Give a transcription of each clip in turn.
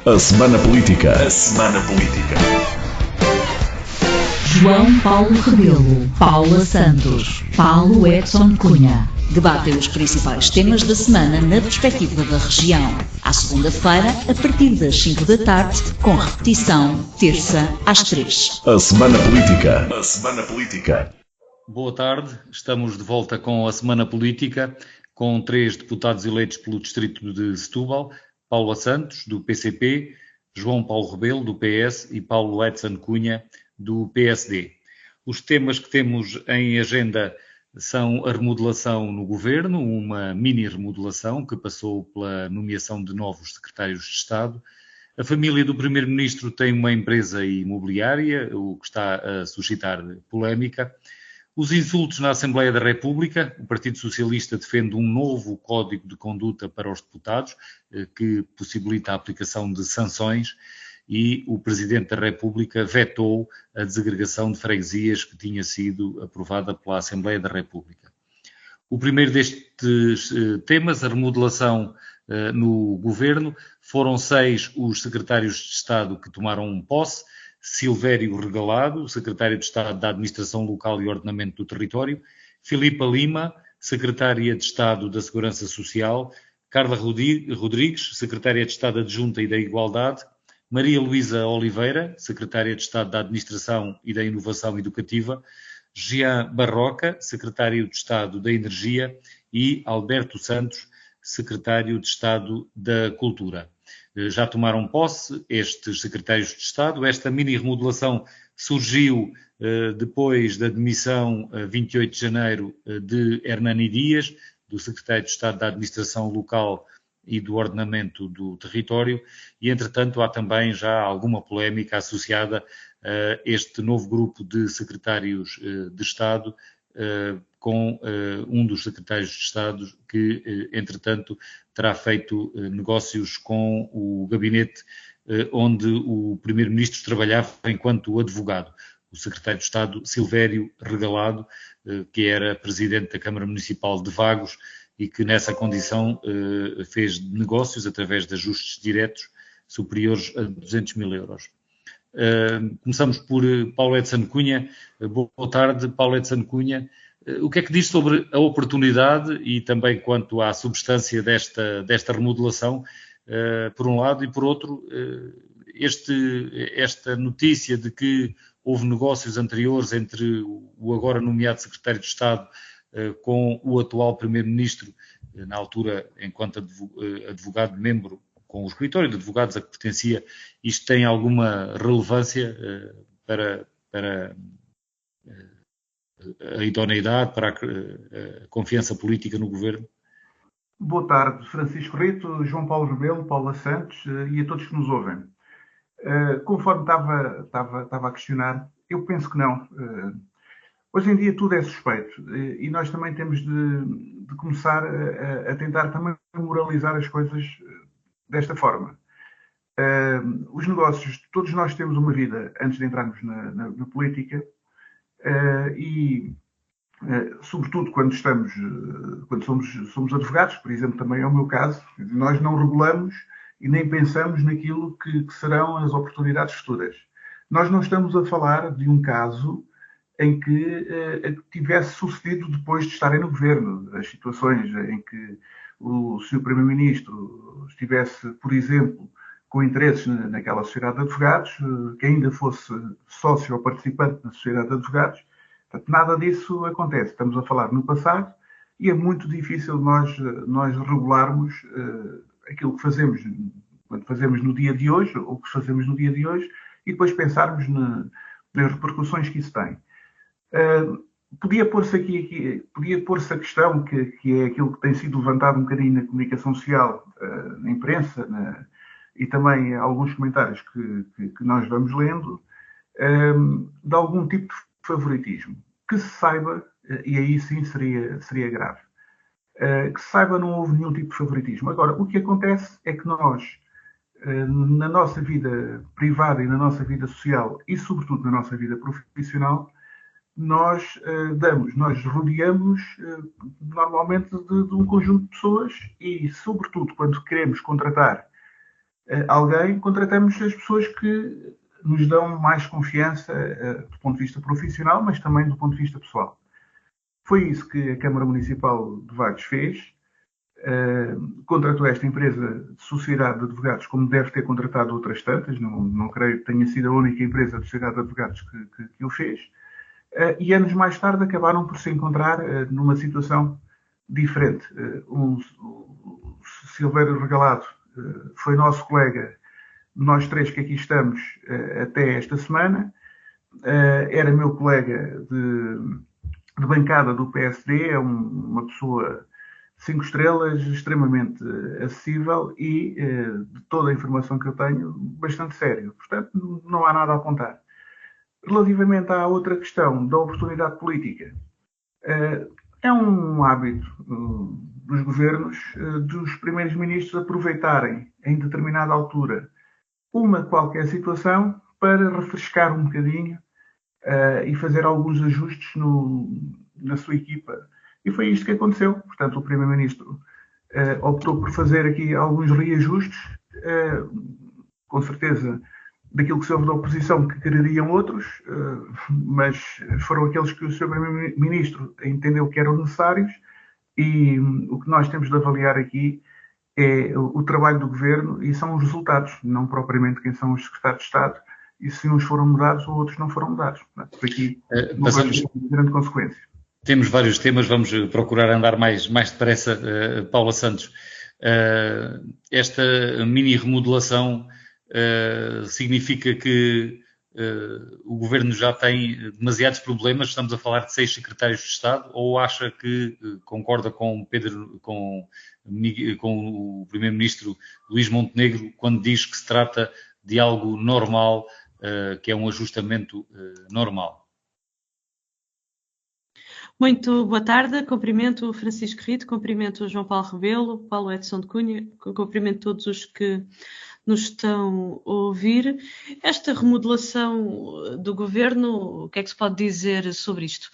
A Semana Política. A Semana Política. João Paulo Rebelo, Paula Santos, Paulo Edson Cunha. Debatem os principais temas da semana na perspectiva da região. À segunda-feira, a partir das 5 da tarde, com repetição, terça às 3. A Semana Política. A Semana Política. Boa tarde, estamos de volta com a Semana Política, com 3 deputados eleitos pelo distrito de Setúbal, Paula Santos, do PCP, João Paulo Rebelo, do PS e Paulo Edson Cunha, do PSD. Os temas que temos em agenda são a remodelação no governo, uma mini remodelação que passou pela nomeação de novos secretários de Estado. A família do Primeiro-Ministro tem uma empresa imobiliária, o que está a suscitar polémica. Os insultos na Assembleia da República. O Partido Socialista defende um novo código de conduta para os deputados, que possibilita a aplicação de sanções, e o Presidente da República vetou a desagregação de freguesias que tinha sido aprovada pela Assembleia da República. O primeiro destes temas, a remodelação no governo, foram 6 os secretários de Estado que tomaram posse: Silvério Regalado, secretário de Estado da Administração Local e Ordenamento do Território; Filipa Lima, secretária de Estado da Segurança Social; Carla Rodrigues, secretária de Estado Adjunta e da Igualdade; Maria Luísa Oliveira, secretária de Estado da Administração e da Inovação Educativa; Jean Barroca, secretário de Estado da Energia; e Alberto Santos, secretário de Estado da Cultura. Já tomaram posse estes secretários de Estado. Esta mini remodelação surgiu depois da demissão, 28 de janeiro, de Hernani Dias, do secretário de Estado da Administração Local e do Ordenamento do Território, e entretanto há também já alguma polémica associada a este novo grupo de secretários de Estado, com um dos secretários de Estado que, entretanto, terá feito negócios com o gabinete onde o Primeiro-Ministro trabalhava enquanto advogado, o secretário de Estado Silvério Regalado, que era presidente da Câmara Municipal de Vagos e que nessa condição fez negócios através de ajustes diretos superiores a 200 mil euros. Começamos por Paulo Edson Cunha. Boa tarde, Paulo Edson Cunha. O que é que diz sobre a oportunidade e também quanto à substância desta remodelação, por um lado, e por outro, esta notícia de que houve negócios anteriores entre o agora nomeado secretário de Estado com o atual Primeiro-Ministro, na altura, enquanto advogado-membro com o escritório de advogados a que pertencia. Isto tem alguma relevância para a idoneidade, para a confiança política no governo? Boa tarde, Francisco Rito, João Paulo Rebelo, Paula Santos e a todos que nos ouvem. Conforme estava a questionar, eu penso que não. Hoje em dia tudo é suspeito e nós também temos de começar a tentar também moralizar as coisas desta forma. Os negócios, todos nós temos uma vida antes de entrarmos na política e, sobretudo, quando somos advogados, por exemplo, também é o meu caso, nós não regulamos e nem pensamos naquilo que serão as oportunidades futuras. Nós não estamos a falar de um caso em que tivesse sucedido depois de estarem no governo. As situações em que o Sr. Primeiro-Ministro estivesse, por exemplo, com interesses naquela sociedade de advogados, que ainda fosse sócio ou participante na sociedade de advogados. Portanto, nada disso acontece. Estamos a falar no passado e é muito difícil nós regularmos aquilo que fazemos quando fazemos no dia de hoje, ou que fazemos no dia de hoje, e depois pensarmos nas repercussões que isso tem. Podia pôr-se a questão que é aquilo que tem sido levantado um bocadinho na comunicação social, na imprensa, e também alguns comentários que nós vamos lendo, de algum tipo de favoritismo. Que se saiba, e aí sim seria grave, que se saiba, não houve nenhum tipo de favoritismo. Agora, o que acontece é que nós, na nossa vida privada e na nossa vida social, e sobretudo na nossa vida profissional, nós rodeamos normalmente de um conjunto de pessoas e, sobretudo, quando queremos contratar alguém, contratamos as pessoas que nos dão mais confiança do ponto de vista profissional, mas também do ponto de vista pessoal. Foi isso que a Câmara Municipal de Vagos fez. Contratou esta empresa de sociedade de advogados, como deve ter contratado outras tantas, não creio que tenha sido a única empresa de sociedade de advogados que o fez, e anos mais tarde acabaram por se encontrar numa situação diferente. O Silvério Regalado foi nosso colega, nós três que aqui estamos até esta semana, era meu colega de bancada do PSD, é uma pessoa 5 estrelas, extremamente acessível e, de toda a informação que eu tenho, bastante sério. Portanto, não há nada a apontar. Relativamente à outra questão da oportunidade política, é um hábito dos governos dos primeiros ministros aproveitarem, em determinada altura, uma qualquer situação para refrescar um bocadinho e fazer alguns ajustes na sua equipa. E foi isto que aconteceu. Portanto, o Primeiro-Ministro optou por fazer aqui alguns reajustes, com certeza daquilo que se ouve da oposição que quereriam outros, mas foram aqueles que o Sr. Primeiro-Ministro entendeu que eram necessários, e o que nós temos de avaliar aqui é o trabalho do Governo e são os resultados, não propriamente quem são os secretários de Estado, e se uns foram mudados ou outros não foram mudados. Portanto, aqui não vai ter grande consequência. Temos vários temas, vamos procurar andar mais depressa, Paula Santos. Esta mini remodelação significa que o Governo já tem demasiados problemas, estamos a falar de 6 secretários de Estado, ou acha que concorda com o Primeiro-Ministro Luís Montenegro quando diz que se trata de algo normal, que é um ajustamento normal? Muito boa tarde, cumprimento o Francisco Rito, cumprimento o João Paulo Rebelo, Paulo Edson de Cunha, cumprimento todos os que nos estão a ouvir. Esta remodelação do Governo, o que é que se pode dizer sobre isto?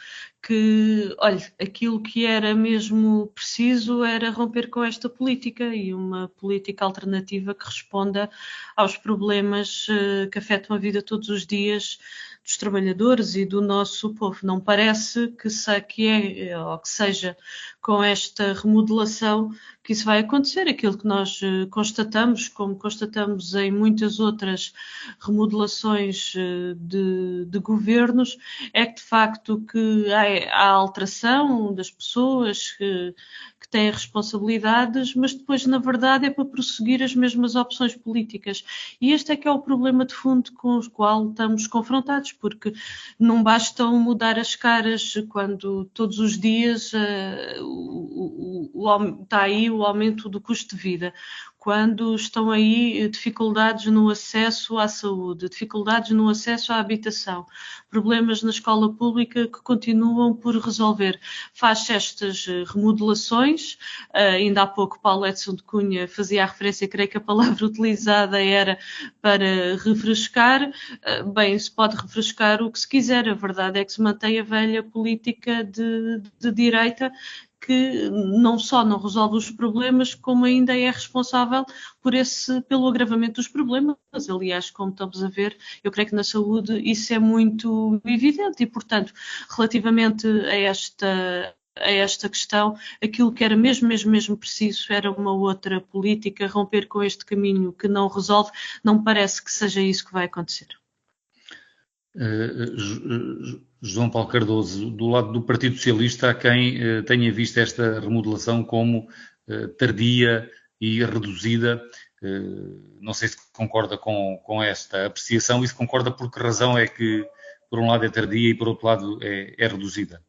Que, olha, aquilo que era mesmo preciso era romper com esta política e uma política alternativa que responda aos problemas que afetam a vida todos os dias dos trabalhadores e do nosso povo. Não parece que seja com esta remodelação que isso vai acontecer. Aquilo que nós constatamos, como constatamos em muitas outras remodelações de governos, é que de facto que há alteração das pessoas que têm responsabilidades, mas depois, na verdade, é para prosseguir as mesmas opções políticas. E este é que é o problema de fundo com o qual estamos confrontados, porque não basta mudar as caras quando todos os dias está aí o aumento do custo de vida, quando estão aí dificuldades no acesso à saúde, dificuldades no acesso à habitação, problemas na escola pública que continuam por resolver. Faz estas remodelações, ainda há pouco Paulo Edson de Cunha fazia a referência, creio que a palavra utilizada era para refrescar. Bem, se pode refrescar o que se quiser, a verdade é que se mantém a velha política de direita, que não só não resolve os problemas, como ainda é responsável pelo agravamento dos problemas. Aliás, como estamos a ver, eu creio que na saúde isso é muito evidente e, portanto, relativamente a esta questão, aquilo que era mesmo preciso era uma outra política, romper com este caminho que não resolve. Não me parece que seja isso que vai acontecer. João Paulo Cardoso, do lado do Partido Socialista, há quem tenha visto esta remodelação como tardia e reduzida. Não sei se concorda com esta apreciação e se concorda por que razão é que, por um lado, é tardia e, por outro lado, é reduzida.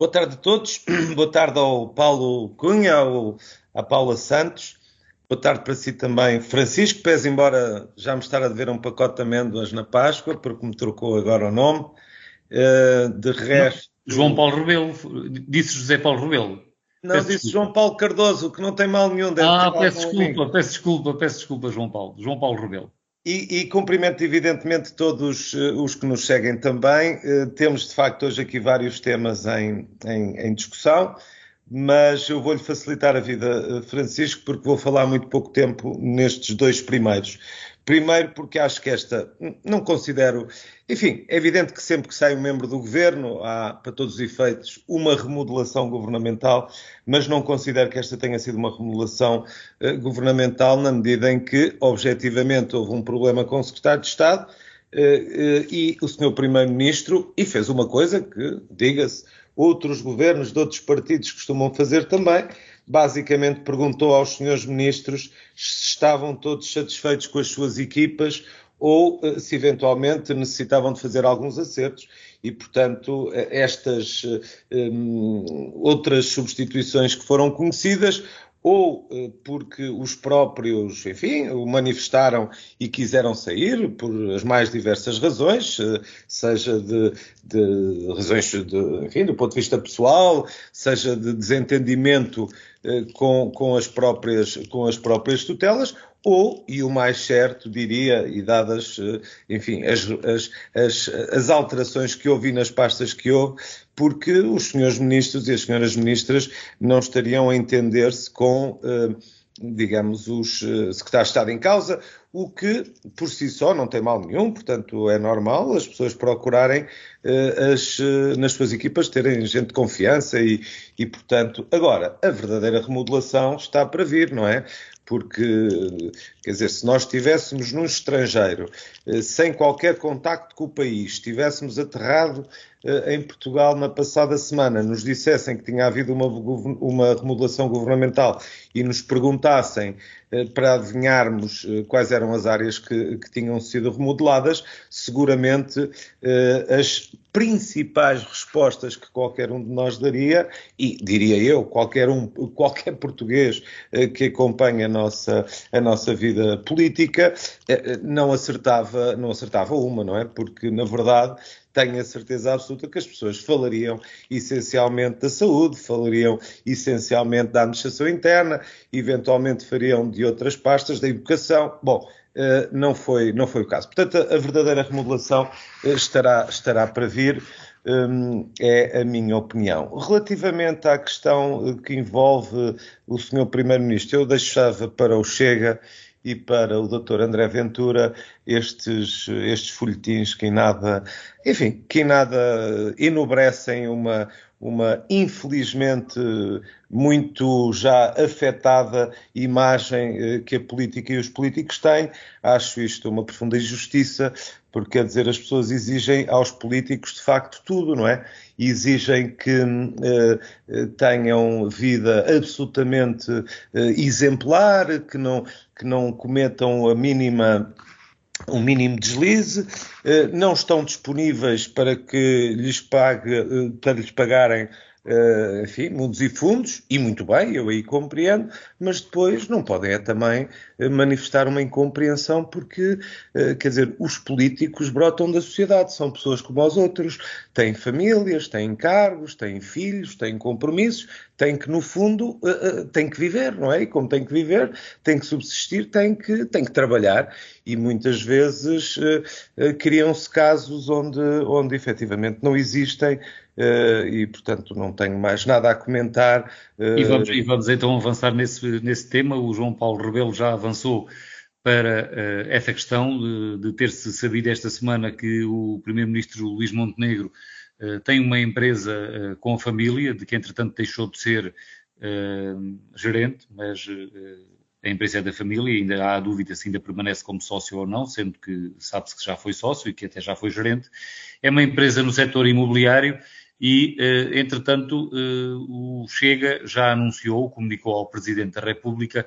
Boa tarde a todos. Boa tarde ao Paulo Cunha, à Paula Santos. Boa tarde para si também, Francisco, pese embora já me estar a dever um pacote de amêndoas na Páscoa, porque me trocou agora o nome. De resto... João Paulo Rebelo, disse José Paulo Rebelo. Não, disse João Paulo Cardoso, que não tem mal nenhum. Peço desculpa, João Paulo Rebelo. E cumprimento evidentemente todos os que nos seguem também. Temos de facto hoje aqui vários temas em discussão. mas eu vou-lhe facilitar a vida, Francisco, porque vou falar muito pouco tempo nestes dois primeiros. Primeiro porque acho que esta, não considero... Enfim, é evidente que sempre que sai um membro do governo há, para todos os efeitos, uma remodelação governamental, mas não considero que esta tenha sido uma remodelação governamental na medida em que, objetivamente, houve um problema com o secretário de Estado e o senhor primeiro-ministro, e fez uma coisa que, diga-se, outros governos de outros partidos costumam fazer também, basicamente perguntou aos senhores ministros se estavam todos satisfeitos com as suas equipas ou se eventualmente necessitavam de fazer alguns acertos e, portanto, estas outras substituições que foram conhecidas ou porque os próprios, enfim, o manifestaram e quiseram sair por as mais diversas razões, seja de razões, enfim, do ponto de vista pessoal, seja de desentendimento com as próprias tutelas, ou, e o mais certo, diria, e dadas, enfim, as alterações que houve nas pastas que houve, porque os senhores ministros e as senhoras ministras não estariam a entender-se com, digamos, os secretários de Estado em causa, o que, por si só, não tem mal nenhum, portanto, é normal as pessoas procurarem nas suas equipas terem gente de confiança e, portanto, agora, a verdadeira remodelação está para vir, não é? Porque, quer dizer, se nós estivéssemos num estrangeiro, sem qualquer contacto com o país, estivéssemos aterrado em Portugal na passada semana, nos dissessem que tinha havido uma remodelação governamental e nos perguntassem para adivinharmos quais eram as áreas que tinham sido remodeladas, seguramente as principais respostas que qualquer um de nós daria, e diria eu, qualquer português que acompanha a nossa vida política, não acertava uma, não é? Porque, na verdade, tenho a certeza absoluta que as pessoas falariam essencialmente da saúde, falariam essencialmente da administração interna, eventualmente fariam de outras pastas, da educação. Bom, não foi o caso. Portanto, a verdadeira remodelação estará para vir, é a minha opinião. Relativamente à questão que envolve o Sr. Primeiro-Ministro, eu deixava para o Chega e para o Dr. André Ventura estes folhetins que em nada enobrecem uma infelizmente muito já afetada imagem que a política e os políticos têm. Acho isto uma profunda injustiça, porque, quer dizer, as pessoas exigem aos políticos de facto tudo, não é? Exigem que tenham vida absolutamente exemplar, que não cometam um mínimo deslize, não estão disponíveis para que lhes pagarem, enfim, mundos e fundos, e muito bem, eu aí compreendo, mas depois não podem também manifestar uma incompreensão porque, quer dizer, os políticos brotam da sociedade, são pessoas como os outros, têm famílias, têm cargos, têm filhos, têm compromissos, têm que, no fundo, têm que viver, não é? E como têm que viver, têm que subsistir, têm que trabalhar, e muitas vezes criam-se casos onde efetivamente não existem, e, portanto, não tenho mais nada a comentar. E vamos então avançar nesse tema. O João Paulo Rebelo já avançou para essa questão de ter-se sabido esta semana que o Primeiro-Ministro Luís Montenegro tem uma empresa com a família, de que entretanto deixou de ser gerente, mas a empresa é da família e ainda há dúvida se ainda permanece como sócio ou não, sendo que sabe-se que já foi sócio e que até já foi gerente. É uma empresa no setor imobiliário e, entretanto, o Chega já anunciou, comunicou ao Presidente da República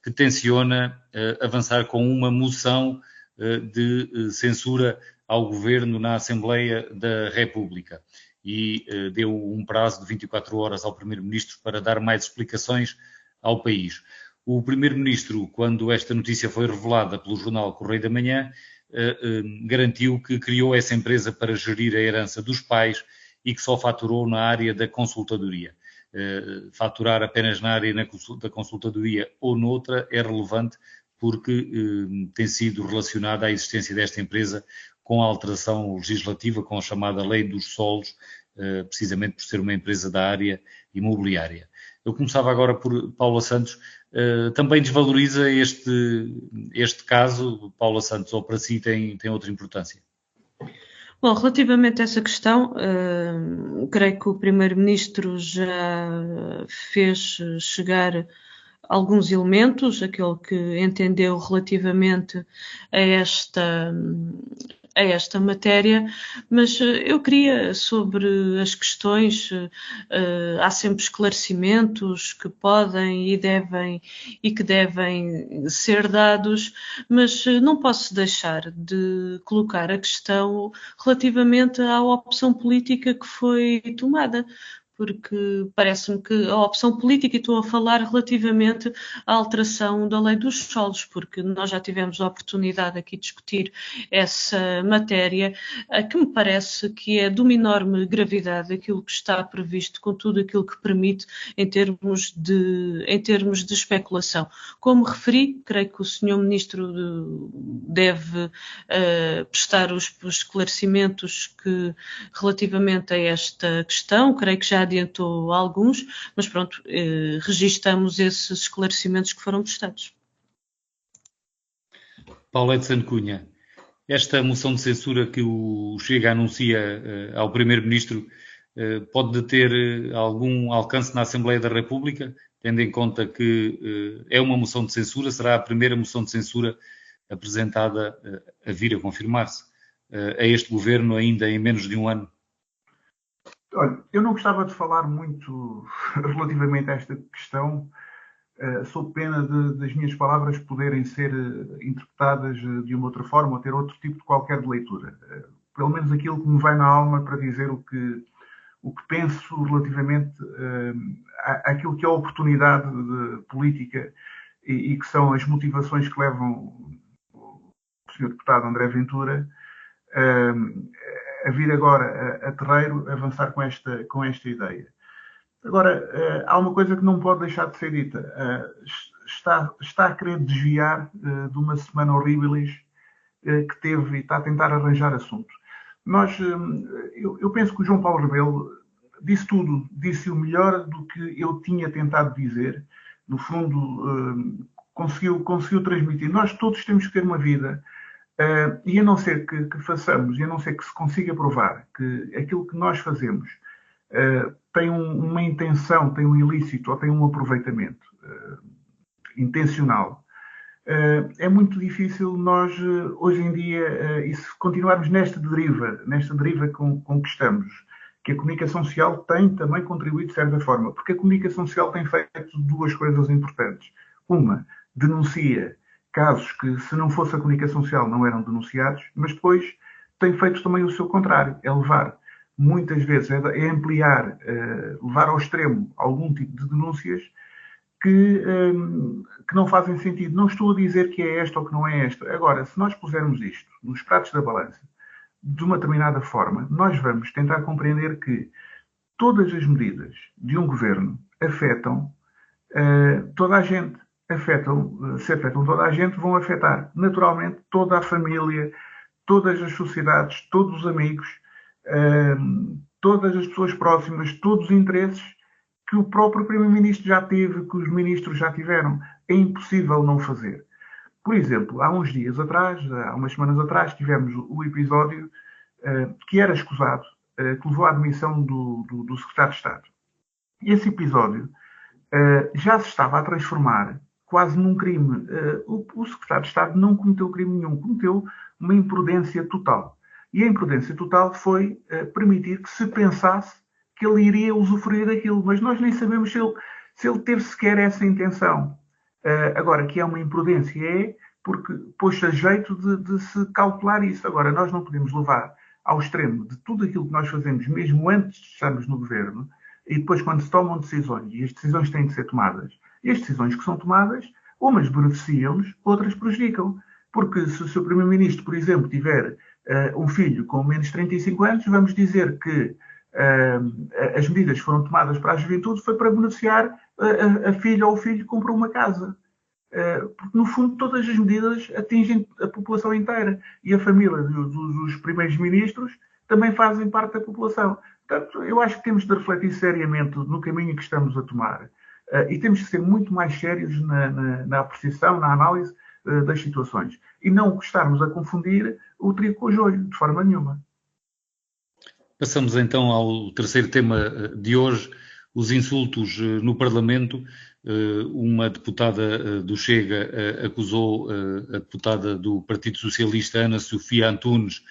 que tenciona avançar com uma moção de censura ao Governo na Assembleia da República e deu um prazo de 24 horas ao Primeiro-Ministro para dar mais explicações ao país. O Primeiro-Ministro, quando esta notícia foi revelada pelo jornal Correio da Manhã, garantiu que criou essa empresa para gerir a herança dos pais e que só faturou na área da consultadoria. Faturar apenas na área da consultadoria ou noutra é relevante porque tem sido relacionada a existência desta empresa com a alteração legislativa, com a chamada Lei dos Solos, precisamente por ser uma empresa da área imobiliária. Eu começava agora por Paula Santos. Também desvaloriza este caso, Paula Santos, ou para si tem outra importância? Bom, relativamente a essa questão, creio que o Primeiro-Ministro já fez chegar alguns elementos, aquele que entendeu relativamente a esta matéria, mas eu queria, sobre as questões, há sempre esclarecimentos que podem e que devem ser dados, mas não posso deixar de colocar a questão relativamente à opção política que foi tomada, porque parece-me que a opção política, e estou a falar relativamente à alteração da lei dos solos, porque nós já tivemos a oportunidade aqui de discutir essa matéria, que me parece que é de uma enorme gravidade aquilo que está previsto, com tudo aquilo que permite em termos de especulação. Como referi, creio que o Sr. Ministro deve prestar os esclarecimentos relativamente a esta questão, creio que já adiantou alguns, mas pronto, registamos esses esclarecimentos que foram prestados. Paulo Edson Cunha, esta moção de censura que o Chega anuncia ao Primeiro-Ministro pode ter algum alcance na Assembleia da República, tendo em conta que é uma moção de censura, será a primeira moção de censura apresentada a vir a confirmar-se a este governo ainda em menos de um ano? Olha, eu não gostava de falar muito relativamente a esta questão, sob pena das minhas palavras poderem ser interpretadas de uma outra forma ou ter outro tipo de qualquer de leitura. Pelo menos aquilo que me vai na alma para dizer o que penso relativamente àquilo que é a oportunidade política e que são as motivações que levam o Sr. Deputado André Ventura a vir agora a terreiro, avançar com esta ideia. Agora, há uma coisa que não pode deixar de ser dita. Está a querer desviar de uma semana horribilis que teve e está a tentar arranjar assunto. Eu penso que o João Paulo Rebelo disse tudo, disse o melhor do que eu tinha tentado dizer. No fundo, conseguiu transmitir. Nós todos temos que ter uma vida. E a não ser que façamos, e a não ser que se consiga provar que aquilo que nós fazemos tem uma intenção, tem um ilícito ou tem um aproveitamento intencional, é muito difícil nós, hoje em dia, e se continuarmos nesta deriva com que estamos, que a comunicação social tem também contribuído de certa forma, porque a comunicação social tem feito duas coisas importantes. Uma, denuncia casos que, se não fosse a comunicação social, não eram denunciados, mas depois tem feito também o seu contrário, é levar, muitas vezes, é ampliar, levar ao extremo algum tipo de denúncias que não fazem sentido. Não estou a dizer que é esta ou que não é esta. Agora, se nós pusermos isto nos pratos da balança, de uma determinada forma, nós vamos tentar compreender que todas as medidas de um governo afetam toda a gente. Se afetam toda a gente, vão afetar naturalmente toda a família, todas as sociedades, todos os amigos, todas as pessoas próximas, todos os interesses que o próprio Primeiro-Ministro já teve, que os ministros já tiveram. É impossível não fazer. Por exemplo, há uns dias atrás, há umas semanas atrás, tivemos o episódio que era escusado, que levou à admissão do Secretário de Estado. E esse episódio já se estava a transformar quase num crime. O Secretário de Estado não cometeu crime nenhum, cometeu uma imprudência total. E a imprudência total foi permitir que se pensasse que ele iria usufruir daquilo, mas nós nem sabemos se ele teve sequer essa intenção. Agora, que é uma imprudência, porque pôs-se a jeito de se calcular isso. Agora, nós não podemos levar ao extremo de tudo aquilo que nós fazemos, mesmo antes de estarmos no governo, e depois quando se tomam decisões, e as decisões têm de ser tomadas, e as decisões que são tomadas, umas beneficiam-nos, outras prejudicam. Porque se o seu Primeiro-Ministro, por exemplo, tiver um filho com menos de 35 anos, vamos dizer que as medidas que foram tomadas para a juventude foi para beneficiar a filha ou o filho que comprou uma casa. Porque, no fundo, todas as medidas atingem a população inteira. E a família dos primeiros ministros também fazem parte da população. Portanto, eu acho que temos de refletir seriamente no caminho que estamos a tomar. E temos que ser muito mais sérios na apreciação, na análise das situações. E não estarmos a confundir o trigo com o joio, de forma nenhuma. Passamos então ao terceiro tema de hoje, os insultos no Parlamento. Uma deputada do Chega acusou a deputada do Partido Socialista, Ana Sofia Antunes,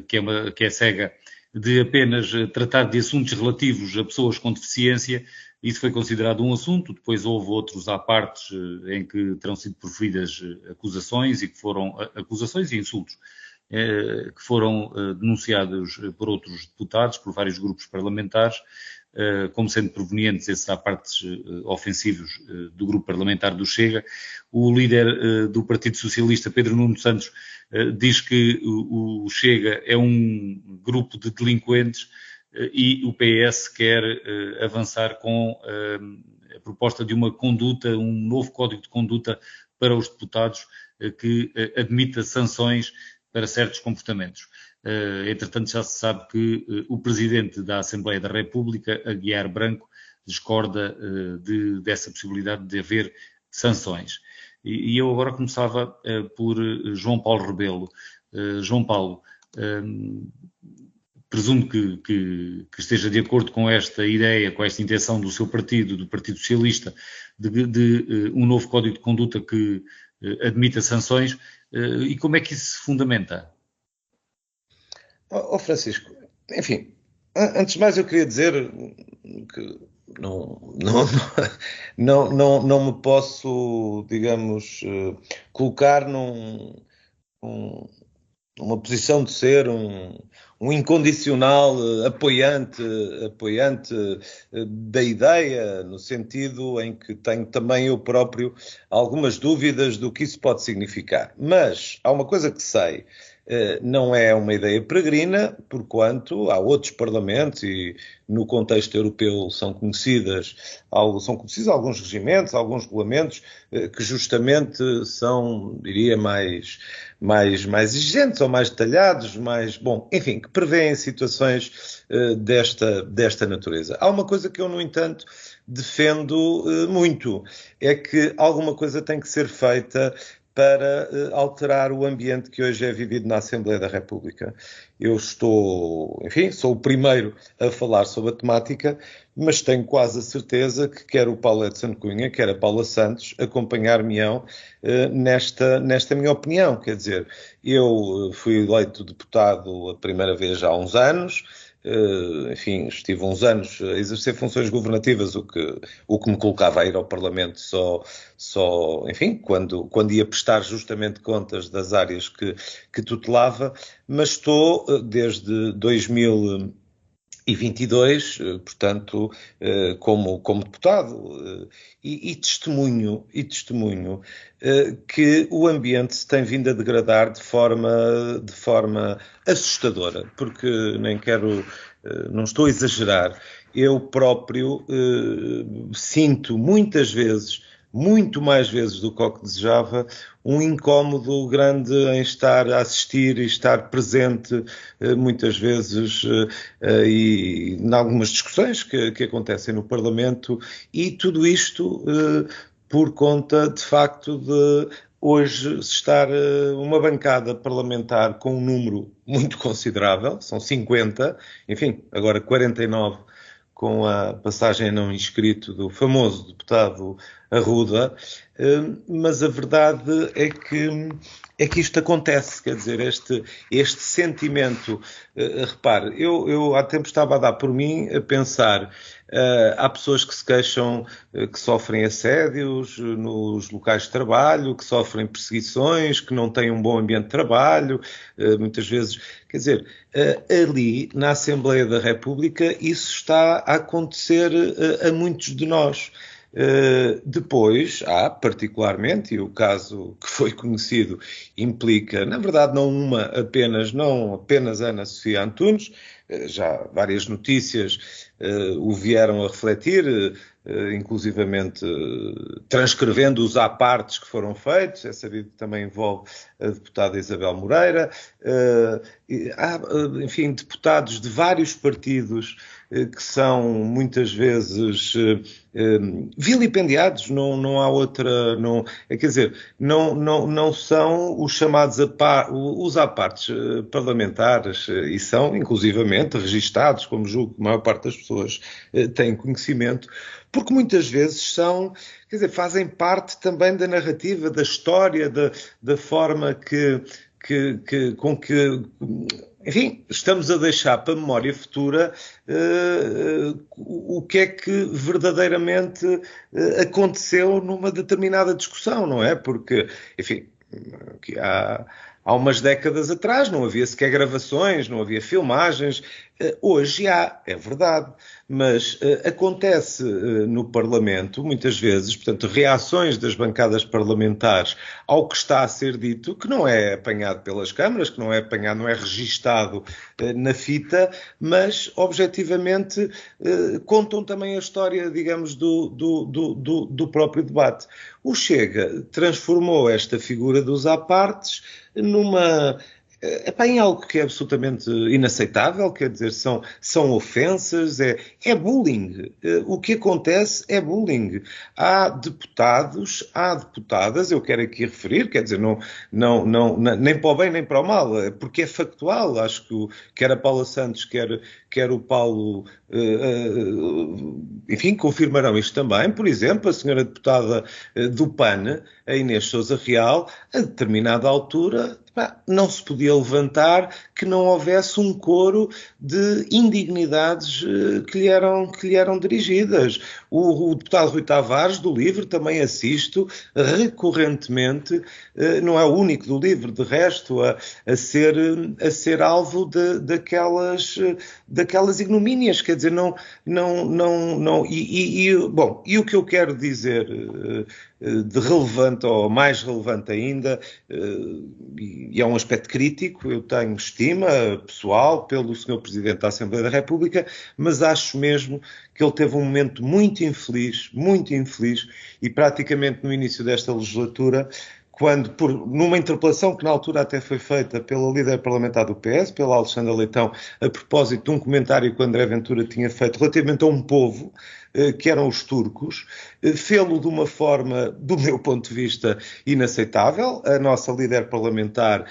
que é cega, de apenas tratar de assuntos relativos a pessoas com deficiência. Isso foi considerado um assunto, depois houve outros à parte em que terão sido proferidas acusações e que foram acusações e insultos que foram denunciados por outros deputados, por vários grupos parlamentares, como sendo provenientes esses apartes ofensivos do grupo parlamentar do Chega. O líder do Partido Socialista, Pedro Nuno Santos, diz que o Chega é um grupo de delinquentes e o PS quer avançar com a proposta de uma conduta, um novo código de conduta para os deputados que admita sanções para certos comportamentos. Entretanto, já se sabe que o Presidente da Assembleia da República, Aguiar Branco, discorda dessa possibilidade de haver sanções. E eu agora começava por João Paulo Rebelo. João Paulo, presumo que esteja de acordo com esta ideia, com esta intenção do seu partido, do Partido Socialista, de um novo código de conduta que admita sanções. E como é que isso se fundamenta? Francisco, enfim, antes de mais eu queria dizer que não me posso, digamos, colocar numa posição de ser um incondicional apoiante da ideia, no sentido em que tenho também eu próprio algumas dúvidas do que isso pode significar. Mas há uma coisa que sei, não é uma ideia peregrina, porquanto há outros parlamentos e no contexto europeu são conhecidos alguns regimentos, alguns regulamentos que justamente são, diria, mais exigentes ou mais detalhados, enfim, que prevêem situações desta natureza. Há uma coisa que eu, no entanto, defendo muito, é que alguma coisa tem que ser feita para alterar o ambiente que hoje é vivido na Assembleia da República. Eu sou o primeiro a falar sobre a temática, mas tenho quase a certeza que quer o Paulo Edson Cunha, quer a Paula Santos, acompanhar-me-ão nesta minha opinião. Quer dizer, eu fui eleito deputado a primeira vez há uns anos, enfim, estive uns anos a exercer funções governativas, o que me colocava a ir ao Parlamento só enfim, quando ia prestar justamente contas das áreas que tutelava, mas estou desde 2022, portanto, como deputado, e testemunho que o ambiente se tem vindo a degradar de forma assustadora, porque não estou a exagerar, eu próprio sinto muitas vezes, muito mais vezes do que o que desejava, um incómodo grande em estar a assistir e estar presente muitas vezes e em algumas discussões que acontecem no Parlamento, e tudo isto por conta, de facto, de hoje estar uma bancada parlamentar com um número muito considerável, são 50, enfim, agora 49, com a passagem a não inscrito do famoso deputado Arruda, mas a verdade é que isto acontece, quer dizer, este sentimento, repare, eu há tempo estava a dar por mim a pensar, há pessoas que se queixam que sofrem assédios nos locais de trabalho, que sofrem perseguições, que não têm um bom ambiente de trabalho, muitas vezes, quer dizer, ali na Assembleia da República isso está a acontecer a muitos de nós. Depois há, particularmente, e o caso que foi conhecido implica, na verdade, não apenas Ana Sofia Antunes, já várias notícias o vieram a refletir, inclusivamente transcrevendo os apartes que foram feitos. É sabido que também envolve a deputada Isabel Moreira. Há, enfim, deputados de vários partidos que são muitas vezes vilipendiados, não há outra, não, quer dizer, não são os chamados os apartes parlamentares, e são inclusivamente registados, como julgo que a maior parte das pessoas tem conhecimento, porque muitas vezes são, quer dizer, fazem parte também da narrativa, da história, da forma com que, enfim, estamos a deixar para a memória futura o que é que verdadeiramente aconteceu numa determinada discussão, não é? Porque, enfim, há umas décadas atrás não havia sequer gravações, não havia filmagens. Hoje há, é verdade, mas acontece no Parlamento, muitas vezes, portanto, reações das bancadas parlamentares ao que está a ser dito, que não é apanhado pelas câmaras, que não é apanhado, não é registado na fita, mas, objetivamente, contam também a história, digamos, do próprio debate. O Chega transformou esta figura dos apartes em algo que é absolutamente inaceitável, quer dizer, são ofensas, é bullying. O que acontece é bullying. Há deputados, há deputadas, eu quero aqui referir, quer dizer, nem para o bem nem para o mal, porque é factual. Acho que quer a Paula Santos, quer o Paulo, enfim, confirmarão isto também. Por exemplo, a senhora deputada do PAN, a Inês Sousa Real, a determinada altura, não se podia levantar que não houvesse um coro de indignidades que lhe eram dirigidas. O deputado Rui Tavares, do LIVRE, também assisto recorrentemente, não é o único do LIVRE, de resto, a ser alvo daquelas ignomínias, quer dizer, bom, e o que eu quero dizer de relevante, ou mais relevante ainda, e é um aspecto crítico, eu tenho estima pessoal pelo Sr. Presidente da Assembleia da República, mas acho mesmo que ele teve um momento muito infeliz, e praticamente no início desta legislatura, quando, numa interpelação que na altura até foi feita pela líder parlamentar do PS, pela Alexandra Leitão, a propósito de um comentário que o André Ventura tinha feito relativamente a um povo, que eram os turcos, fê-lo de uma forma, do meu ponto de vista, inaceitável. A nossa líder parlamentar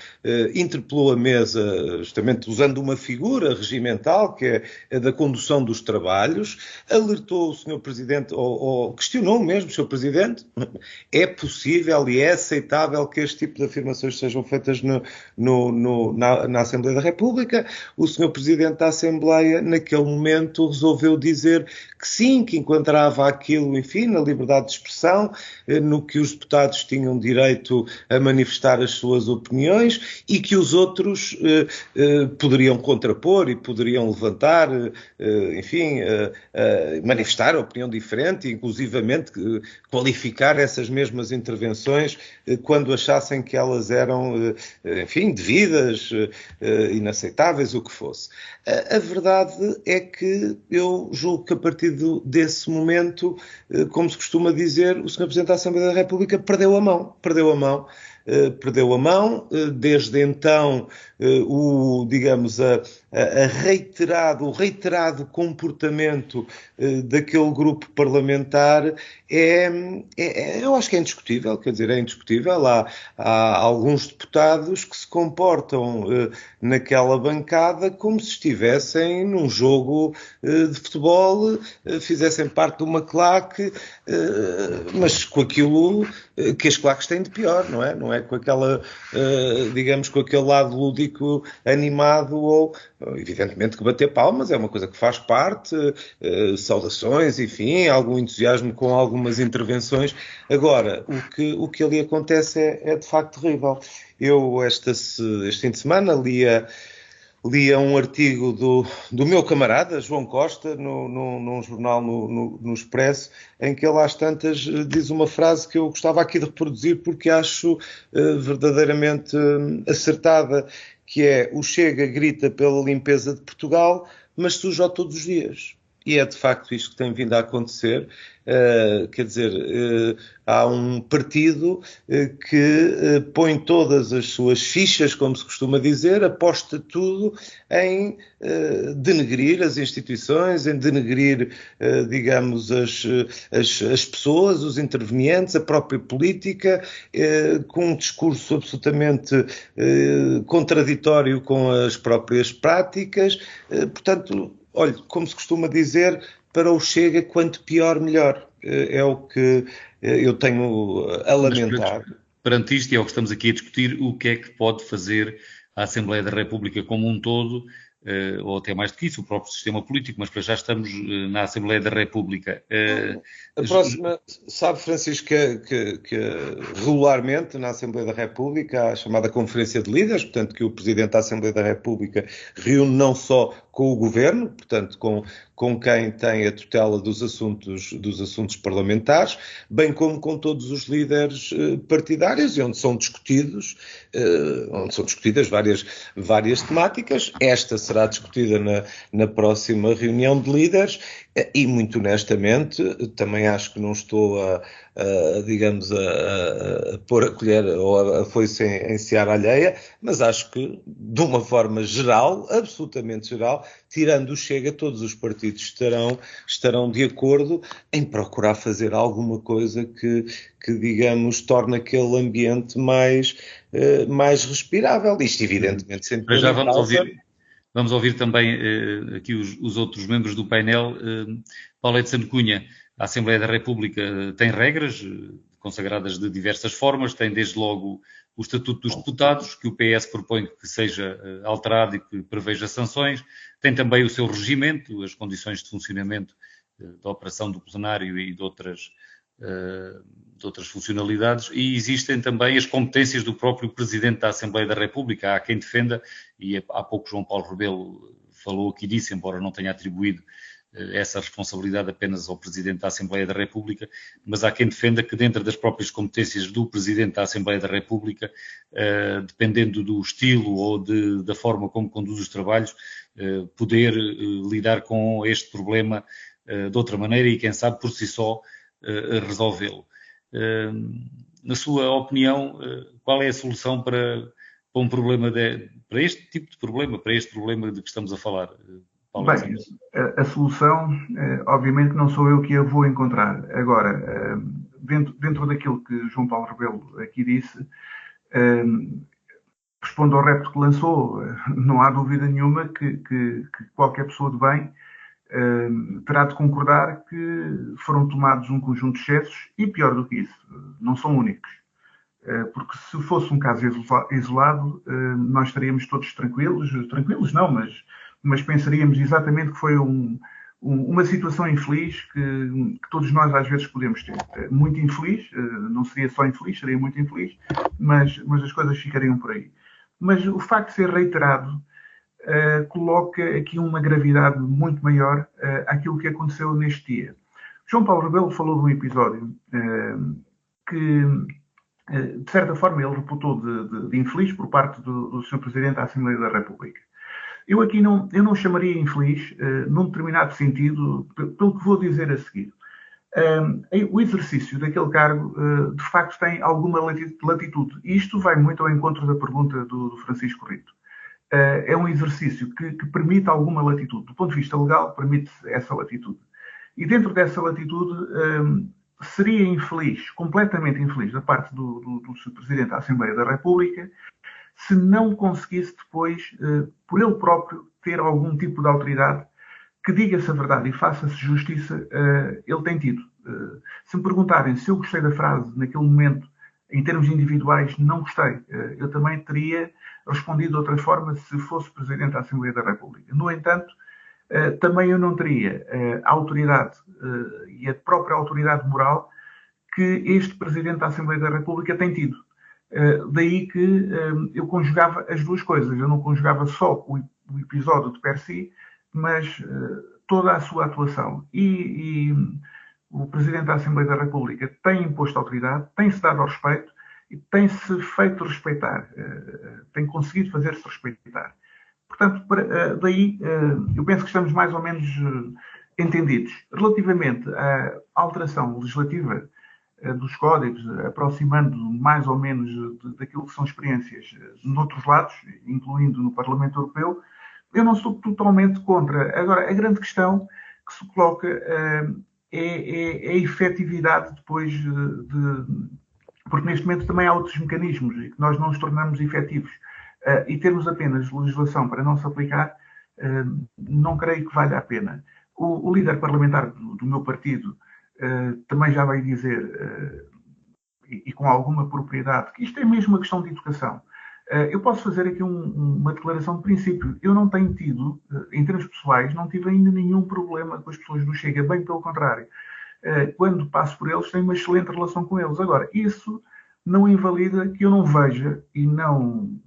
interpelou a mesa, justamente usando uma figura regimental, que é a da condução dos trabalhos, alertou o Sr. Presidente, ou questionou mesmo o Sr. Presidente, é possível e é aceitável que este tipo de afirmações sejam feitas na Assembleia da República. O Sr. Presidente da Assembleia, naquele momento, resolveu dizer que sim, que enquadrava aquilo, enfim, na liberdade de expressão, no que os deputados tinham direito a manifestar as suas opiniões e que os outros poderiam contrapor e poderiam levantar, enfim, manifestar a opinião diferente e, inclusivamente, qualificar essas mesmas intervenções quando achassem que elas eram, enfim, devidas, inaceitáveis, o que fosse. A verdade é que eu julgo que a partir desse momento, como se costuma dizer, o Sr. Presidente da Assembleia da República perdeu a mão. Desde então, o reiterado comportamento daquele grupo parlamentar eu acho que é indiscutível, quer dizer, é indiscutível. Há alguns deputados que se comportam naquela bancada como se estivessem num jogo de futebol, fizessem parte de uma claque, mas com aquilo que as claques têm de pior, não é? Não é com aquela, digamos, com aquele lado lúdico animado ou, evidentemente, que bater palmas é uma coisa que faz parte, saudações, enfim, algum entusiasmo com algumas intervenções. Agora, o que ali acontece é de facto terrível. Eu, este fim de semana, lia um artigo do meu camarada, João Costa, num jornal no Expresso, em que ele às tantas diz uma frase que eu gostava aqui de reproduzir porque acho verdadeiramente acertada, que é: o Chega grita pela limpeza de Portugal, mas suja todos os dias. E é de facto isto que tem vindo a acontecer. Quer dizer, há um partido que põe todas as suas fichas, como se costuma dizer, aposta tudo em denegrir as instituições, em denegrir, digamos, as pessoas, os intervenientes, a própria política, com um discurso absolutamente contraditório com as próprias práticas. Portanto, olha, como se costuma dizer, para o Chega, quanto pior, melhor. É o que eu tenho a lamentar. Mas perante isto, e é o que estamos aqui a discutir, o que é que pode fazer a Assembleia da República como um todo, ou até mais do que isso, o próprio sistema político, mas para já estamos na Assembleia da República. A próxima, sabe, Francisco, que regularmente na Assembleia da República há a chamada Conferência de Líderes, portanto que o Presidente da Assembleia da República reúne não só com o Governo, portanto com quem tem a tutela dos assuntos parlamentares, bem como com todos os líderes partidários, e onde são discutidas várias temáticas. Esta será discutida na próxima reunião de líderes, e muito honestamente também acho que não estou a pôr a colher ou a foice em seara alheia, mas acho que, de uma forma geral, absolutamente geral, tirando o Chega, todos os partidos estarão de acordo em procurar fazer alguma coisa que digamos, torne aquele ambiente mais respirável. Isto, evidentemente, sempre... Mas já vamos ouvir também aqui os outros membros do painel. Paulo Edson Cunha, a Assembleia da República tem regras consagradas de diversas formas, tem desde logo o Estatuto dos Deputados, que o PS propõe que seja alterado e que preveja sanções, tem também o seu regimento, as condições de funcionamento da operação do plenário e de outras funcionalidades, e existem também as competências do próprio Presidente da Assembleia da República. Há quem defenda, e há pouco João Paulo Rebelo falou aqui disso, embora não tenha atribuído essa responsabilidade apenas ao Presidente da Assembleia da República, mas há quem defenda que dentro das próprias competências do Presidente da Assembleia da República, dependendo do estilo ou da forma como conduz os trabalhos, poder lidar com este problema de outra maneira e, quem sabe, por si só, resolvê-lo. Na sua opinião, qual é a solução para um problema para este tipo de problema, para este problema de que estamos a falar? Paulo? Bem, a solução, obviamente, não sou eu que a vou encontrar. Agora, dentro daquilo que João Paulo Rebelo aqui disse, respondo ao repto que lançou. Não há dúvida nenhuma que qualquer pessoa de bem terá de concordar que foram tomados um conjunto de excessos e, pior do que isso, não são únicos. Porque se fosse um caso isolado, nós estaríamos todos tranquilos não, mas pensaríamos exatamente que foi uma situação infeliz que todos nós às vezes podemos ter. Muito infeliz, não seria só infeliz, seria muito infeliz, mas as coisas ficariam por aí. Mas o facto de ser reiterado coloca aqui uma gravidade muito maior àquilo que aconteceu neste dia. João Paulo Rebelo falou de um episódio que, de certa forma, ele reputou de infeliz por parte do Sr. Presidente da Assembleia da República. Eu aqui não chamaria infeliz num determinado sentido, pelo que vou dizer a seguir. O exercício daquele cargo, de facto, tem alguma latitude. E isto vai muito ao encontro da pergunta do Francisco Rito. É um exercício que permite alguma latitude. Do ponto de vista legal, permite essa latitude. E dentro dessa latitude, seria infeliz, completamente infeliz, da parte do Sr. Presidente da Assembleia da República, se não conseguisse depois, por ele próprio, ter algum tipo de autoridade que diga-se a verdade e faça-se justiça, ele tem tido. Se me perguntarem se eu gostei da frase naquele momento, em termos individuais, não gostei. Eu também teria respondido de outra forma se fosse Presidente da Assembleia da República. No entanto, também eu não teria a autoridade e a própria autoridade moral que este Presidente da Assembleia da República tem tido. Daí que eu conjugava as duas coisas. Eu não conjugava só o episódio de per si, mas toda a sua atuação. E o Presidente da Assembleia da República tem imposto autoridade, tem-se dado ao respeito e tem-se feito respeitar, tem conseguido fazer-se respeitar. Portanto, daí eu penso que estamos mais ou menos entendidos. Relativamente à alteração legislativa dos códigos, aproximando mais ou menos daquilo que são experiências noutros lados, incluindo no Parlamento Europeu, eu não estou totalmente contra. Agora, a grande questão que se coloca é a efetividade depois porque neste momento também há outros mecanismos e que nós não nos tornamos efetivos. E termos apenas legislação para não se aplicar, não creio que valha a pena. O líder parlamentar do meu partido também já veio dizer, e com alguma propriedade, que isto é mesmo uma questão de educação. Eu posso fazer aqui uma declaração de princípio. Eu não tenho tido, em termos pessoais, não tive ainda nenhum problema com as pessoas do Chega, bem pelo contrário. Quando passo por eles, tenho uma excelente relação com eles. Agora, isso não invalida que eu não veja e não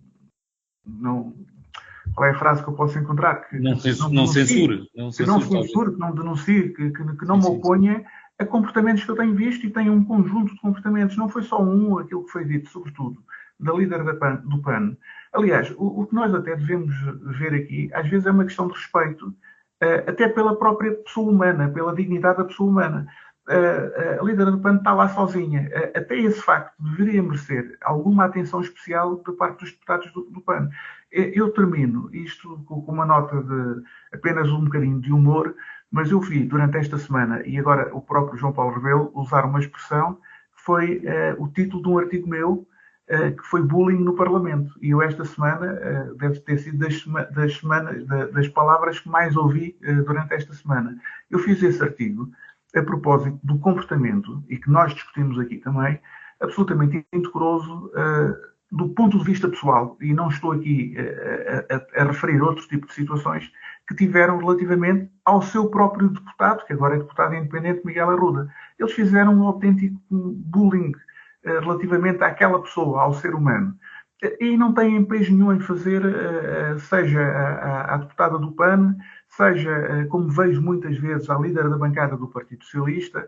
qual é a frase que eu posso encontrar? Que não censure, que não denuncie, que não me oponha a comportamentos que eu tenho visto, e tenho um conjunto de comportamentos, não foi só aquilo que foi dito, sobretudo, da líder do PAN. Aliás, o que nós até devemos ver aqui, às vezes é uma questão de respeito, até pela própria pessoa humana, pela dignidade da pessoa humana. A líder do PAN está lá sozinha. Até esse facto deveria merecer alguma atenção especial da parte dos deputados do PAN. Eu termino isto com uma nota de apenas um bocadinho de humor, mas eu vi durante esta semana, e agora o próprio João Paulo Rebelo, usar uma expressão que foi o título de um artigo meu, que foi bullying no Parlamento. E eu esta semana, deve ter sido das palavras que mais ouvi durante esta semana. Eu fiz esse artigo a propósito do comportamento, e que nós discutimos aqui também, absolutamente indecoroso do ponto de vista pessoal, e não estou aqui a referir outro tipo de situações que tiveram relativamente ao seu próprio deputado, que agora é deputado independente, Miguel Arruda. Eles fizeram um autêntico bullying relativamente àquela pessoa, ao ser humano. E não têm empenho nenhum em fazer, seja a deputada do PAN, seja, como vejo muitas vezes, a líder da bancada do Partido Socialista,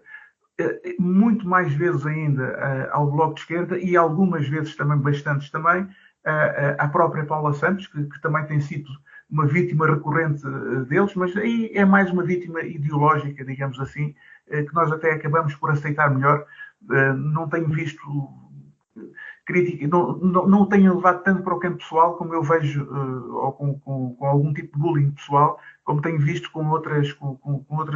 muito mais vezes ainda ao Bloco de Esquerda, e algumas vezes também, bastantes também, à própria Paula Santos, que também tem sido uma vítima recorrente deles, mas aí é mais uma vítima ideológica, digamos assim, que nós até acabamos por aceitar melhor. Não tenho visto crítica, não tenho levado tanto para o campo pessoal como eu vejo, ou com algum tipo de bullying pessoal, como tenho visto com outras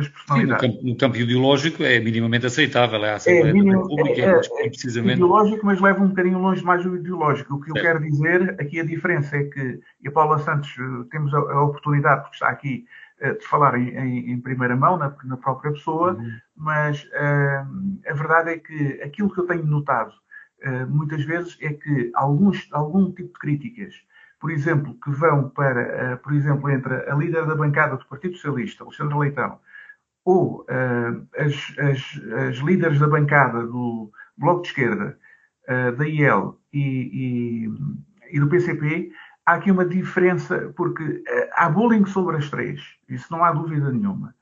personalidades. Sim, no campo ideológico é minimamente aceitável, é a Assembleia da República, precisamente. Ideológico, mas leva um bocadinho longe mais do ideológico. O que eu quero dizer, aqui a diferença é que, e a Paula Santos, temos a oportunidade, porque está aqui, de falar em primeira mão, na própria pessoa, mas a verdade é que aquilo que eu tenho notado muitas vezes é que algum tipo de críticas, por exemplo, que vão para, por exemplo, entre a líder da bancada do Partido Socialista, Alexandra Leitão, ou as líderes da bancada do Bloco de Esquerda, da IEL e do PCP, há aqui uma diferença, porque há bullying sobre as três, isso não há dúvida nenhuma.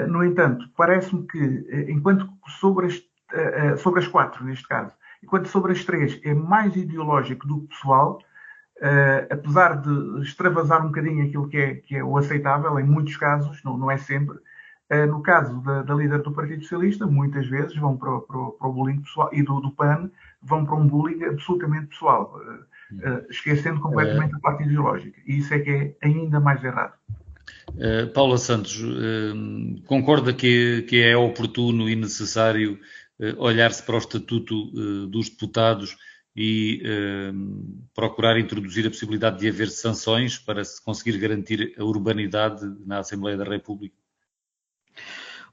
No entanto, parece-me que, enquanto sobre as quatro, neste caso, enquanto sobre as três é mais ideológico do que pessoal, apesar de extravasar um bocadinho aquilo que é o aceitável, em muitos casos, não é sempre. No caso da líder do Partido Socialista, muitas vezes vão para o bullying pessoal, e do PAN vão para um bullying absolutamente pessoal, esquecendo completamente a parte ideológica. E isso é que é ainda mais errado. Paula Santos, concorda que é oportuno e necessário olhar-se para o Estatuto dos Deputados e procurar introduzir a possibilidade de haver sanções para se conseguir garantir a urbanidade na Assembleia da República?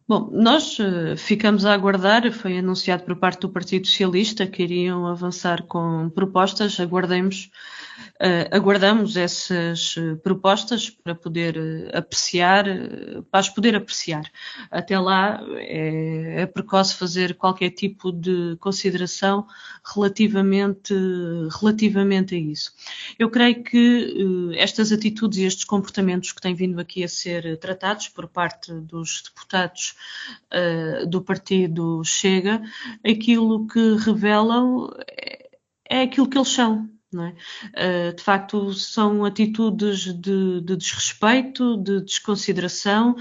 Bom, nós ficamos a aguardar, foi anunciado por parte do Partido Socialista que iriam avançar com propostas, aguardamos essas propostas para poder apreciar, para as poder apreciar. Até lá é precoce fazer qualquer tipo de consideração relativamente a isso. Eu creio que estas atitudes e estes comportamentos que têm vindo aqui a ser tratados por parte dos deputados do partido Chega, aquilo que revelam é aquilo que eles são. Não é? De facto, são atitudes de desrespeito, de desconsideração,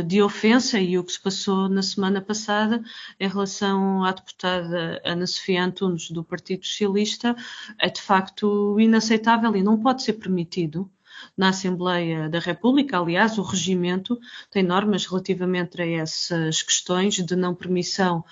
de ofensa, e o que se passou na semana passada em relação à deputada Ana Sofia Antunes do Partido Socialista é de facto inaceitável e não pode ser permitido na Assembleia da República. Aliás, o regimento tem normas relativamente a essas questões de não permissão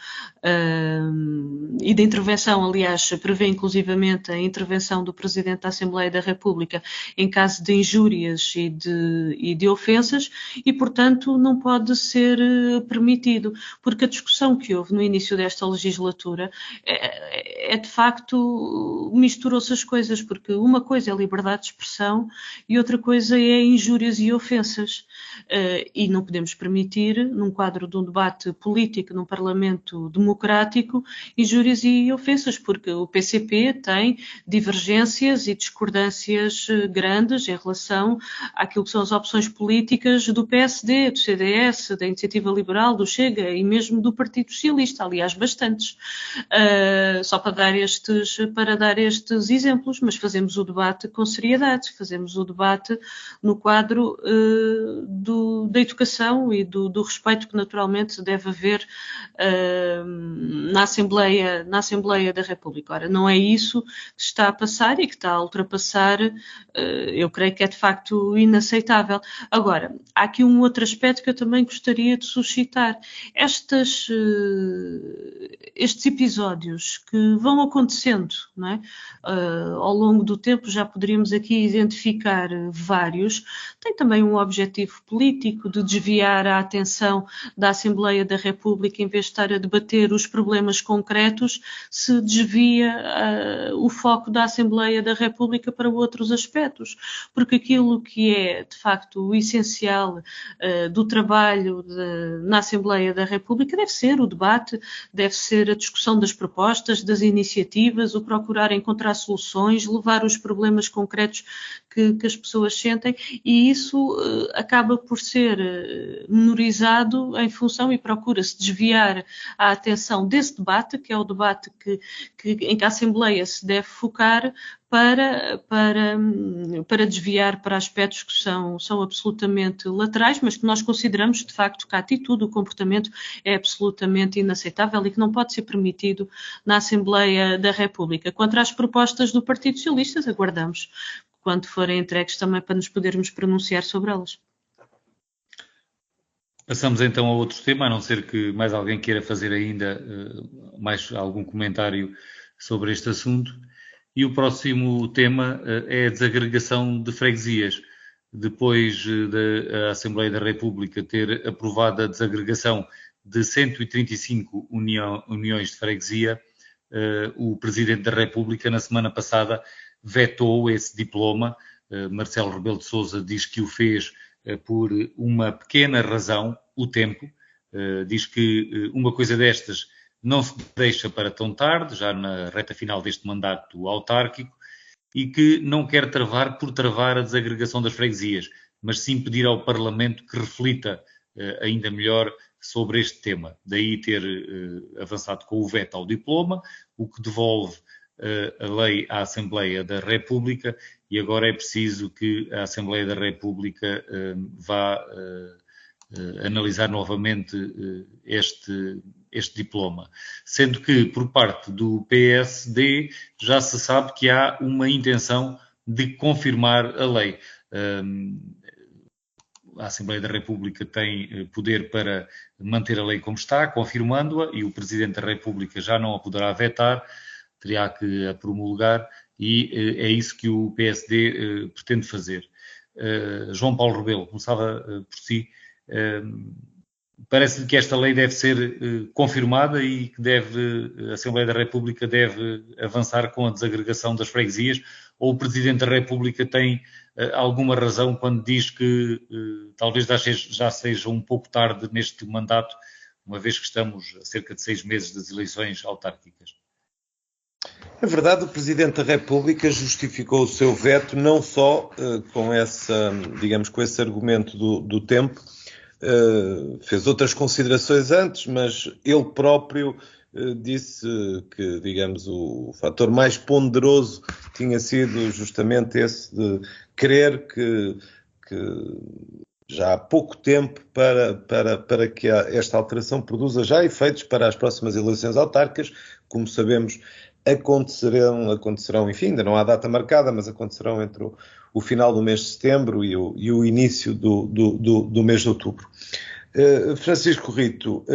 e de intervenção. Aliás, prevê inclusivamente a intervenção do Presidente da Assembleia da República em caso de injúrias e de ofensas e, portanto, não pode ser permitido, porque a discussão que houve no início desta legislatura é de facto, misturou-se as coisas, porque uma coisa é liberdade de expressão e outra coisa é injúrias e ofensas. E não podemos permitir, num quadro de um debate político, num Parlamento democrático, injúrias e ofensas, porque o PCP tem divergências e discordâncias grandes em relação àquilo que são as opções políticas do PSD, do CDS, da Iniciativa Liberal, do Chega e mesmo do Partido Socialista, aliás, bastantes. Só para dar estes exemplos, mas fazemos o debate com seriedade, fazemos o debate no quadro da educação e do respeito que naturalmente deve haver na Assembleia da República. Ora, não é isso que está a passar e que está a ultrapassar, eu creio que é de facto inaceitável. Agora, há aqui um outro aspecto que eu também gostaria de suscitar. Estes episódios que vão acontecendo, não é? Ao longo do tempo, já poderíamos aqui identificar vários, tem também um objetivo político de desviar a atenção da Assembleia da República, em vez de estar a debater os problemas concretos, se desvia o foco da Assembleia da República para outros aspectos, porque aquilo que é, de facto, o essencial do trabalho na Assembleia da República deve ser o debate, deve ser a discussão das propostas, das iniciativas, o procurar encontrar soluções, levar os problemas concretos que as pessoas sentem, e isso acaba por ser menorizado em função e procura-se desviar a atenção desse debate, que é o debate em que a Assembleia se deve focar, para desviar para aspectos que são absolutamente laterais, mas que nós consideramos, de facto, que a atitude, o comportamento é absolutamente inaceitável e que não pode ser permitido na Assembleia da República. Quanto às propostas do Partido Socialista, aguardamos quando forem entregues também para nos podermos pronunciar sobre elas. Passamos então a outro tema, a não ser que mais alguém queira fazer ainda mais algum comentário sobre este assunto. E o próximo tema é a desagregação de freguesias. Depois da Assembleia da República ter aprovado a desagregação de 135 uniões de freguesia, o Presidente da República, na semana passada, vetou esse diploma. Marcelo Rebelo de Sousa diz que o fez por uma pequena razão, o tempo. Diz que uma coisa destas não se deixa para tão tarde, já na reta final deste mandato autárquico, e que não quer travar por travar a desagregação das freguesias, mas sim pedir ao Parlamento que reflita ainda melhor sobre este tema. Daí ter avançado com o veto ao diploma, o que devolve a lei à Assembleia da República, e agora é preciso que a Assembleia da República vá analisar novamente este diploma. Sendo que, por parte do PSD, já se sabe que há uma intenção de confirmar a lei. A Assembleia da República tem poder para manter a lei como está, confirmando-a, e o Presidente da República já não a poderá vetar, terá que a promulgar, e é isso que o PSD pretende fazer. João Paulo Rebelo, começava por si. parece-lhe que esta lei deve ser confirmada e que a Assembleia da República deve avançar com a desagregação das freguesias, ou o Presidente da República tem alguma razão quando diz que talvez já seja um pouco tarde neste mandato, uma vez que estamos a cerca de 6 meses das eleições autárquicas? Na verdade, o Presidente da República justificou o seu veto não só com esse argumento do tempo, fez outras considerações antes, mas ele próprio disse que, digamos, o fator mais ponderoso tinha sido justamente esse de querer que já há pouco tempo para que esta alteração produza já efeitos para as próximas eleições autárquicas. Como sabemos, acontecerão, enfim, ainda não há data marcada, mas acontecerão entre o final do mês de setembro e o início do mês de outubro. Francisco Rito,